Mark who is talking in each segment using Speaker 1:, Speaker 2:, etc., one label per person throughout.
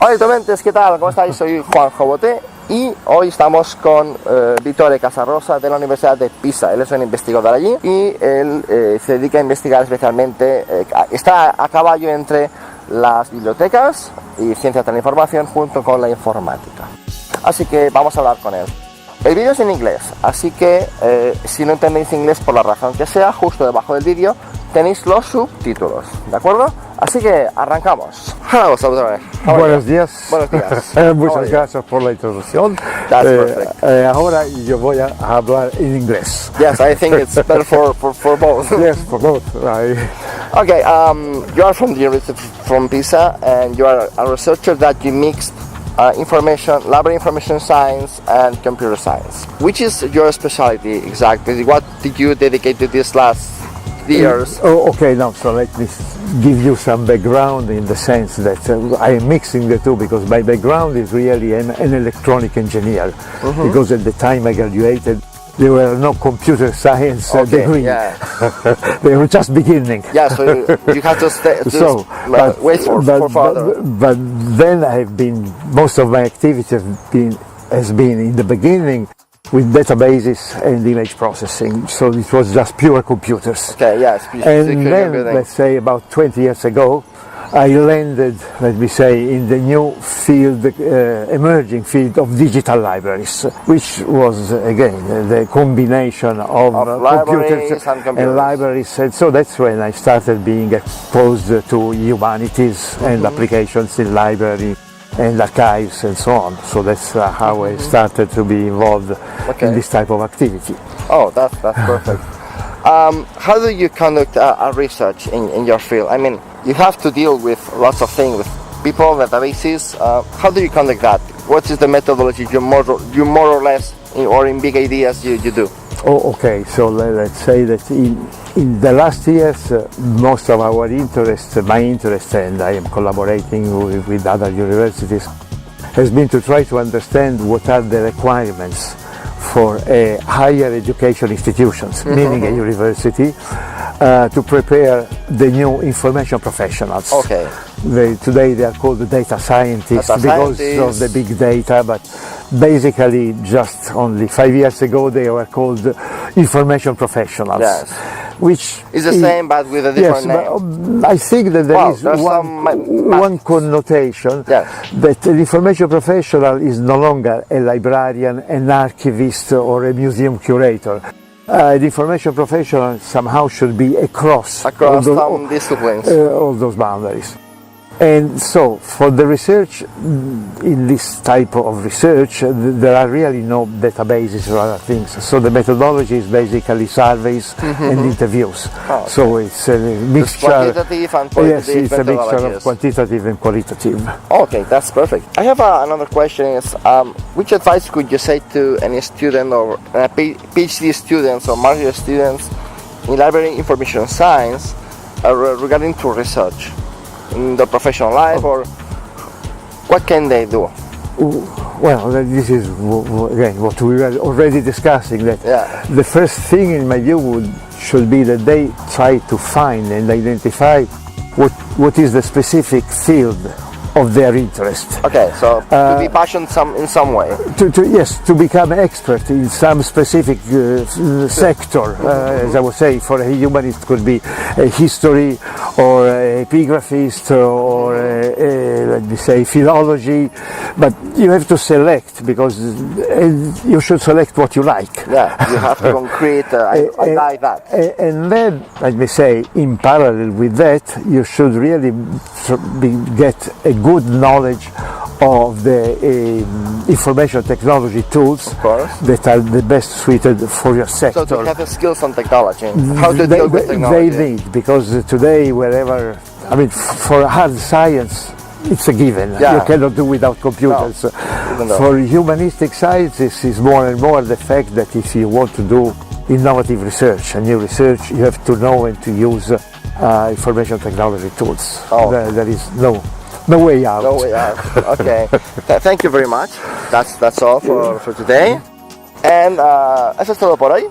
Speaker 1: Hola Tomentes, ¿qué tal? ¿Cómo estáis? Soy Juan Jobote y hoy estamos con Vittore Casarosa de la Universidad de Pisa. Él es un investigador allí y él se dedica a investigar especialmente, está a caballo entre las bibliotecas y ciencias de la información junto con la informática. Así que vamos a hablar con él. El vídeo es en inglés, así que si no entendéis inglés por la razón que sea, justo debajo del vídeo tenéis los subtítulos, ¿de acuerdo? Así que arrancamos. Hello, Salvatore.
Speaker 2: Buenos días.
Speaker 1: Buenos días.
Speaker 2: Muchas gracias por la introducción. Ahora yo voy a hablar en inglés.
Speaker 1: Yes, I think it's better for both.
Speaker 2: Yes, for both.
Speaker 1: Okay, you are from the University from Pisa, and you are a researcher that you mixed library information science and computer science. Which is your specialty exactly? What did you dedicate to this last years?
Speaker 2: Okay, now so let me give you some background in the sense that I am mixing the two because my background is really an electronic engineer. Because at the time I graduated, there were no computer science degree. Yeah. They were just beginning.
Speaker 1: Yeah, so you have to wait for further.
Speaker 2: But then most of my activity has been in the beginning with databases and image processing, so it was just pure computers.
Speaker 1: Okay, yes.
Speaker 2: And then, let's say about 20 years ago, I landed, let me say, in the new field, emerging field of digital libraries, which was, again, the combination of computers and libraries. And so that's when I started being exposed to humanities and applications in library and archives and so on. So that's how I started to be involved in this type of activity.
Speaker 1: Oh, that's perfect. How do you conduct a research in your field? I mean, you have to deal with lots of things, with people, databases. How do you conduct that? What is the methodology you more or less, or in big ideas, you do?
Speaker 2: Oh, okay. So let's say that in the last years, most of our interest, my interest, and I am collaborating with other universities, has been to try to understand what are the requirements for higher education institutions, meaning a university, to prepare the new information professionals.
Speaker 1: Okay.
Speaker 2: Today they are called data scientists because of the big data, but basically just only 5 years ago they were called information professionals.
Speaker 1: Yes.
Speaker 2: Which
Speaker 1: is the same but with a different name.
Speaker 2: I think that there is one connotation that the information professional is no longer a librarian, an archivist or a museum curator. The information professional somehow should be across
Speaker 1: some disciplines.
Speaker 2: All those boundaries. And so, for the research, in this type of research, there are really no databases or other things. So the methodology is basically surveys and interviews. Oh, okay. So it's a mixture.
Speaker 1: Quantitative and qualitative.
Speaker 2: Yes, it's a mixture of quantitative and qualitative.
Speaker 1: Okay, that's perfect. I have another question: is which advice could you say to any student or PhD students or master students in library information science regarding to research? In the professional life, or what can they do?
Speaker 2: Well, this is again what we were already discussing. That the first thing in my view should be that they try to find and identify what is the specific field of their interest.
Speaker 1: Okay, so to be passionate in some way.
Speaker 2: To become an expert in some specific sector. As I was saying, for a humanist could be a history or an epigraphist or let me say philology, but you have to select because you should select what you like.
Speaker 1: Yeah, you have to concrete. I like that.
Speaker 2: And then, let me say, in parallel with that, you should really get a good knowledge of the information technology tools that are the best suited for your sector.
Speaker 1: So to have the skills on technology, how to deal with technology.
Speaker 2: They need, because today wherever, I mean, for hard science, it's a given. You cannot do without computers.
Speaker 1: No.
Speaker 2: For humanistic sciences, is more and more the fact that if you want to do innovative research and new research, you have to know and to use information technology tools. There is no way out.
Speaker 1: No way out. Okay. Thank you very much. That's all for today. And eso es todo por hoy.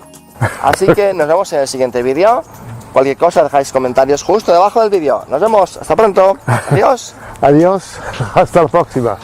Speaker 1: Así que nos vemos en el siguiente vídeo. Cualquier cosa dejáis comentarios justo debajo del vídeo. Nos vemos, hasta pronto. Adiós.
Speaker 2: Adiós, hasta la próxima.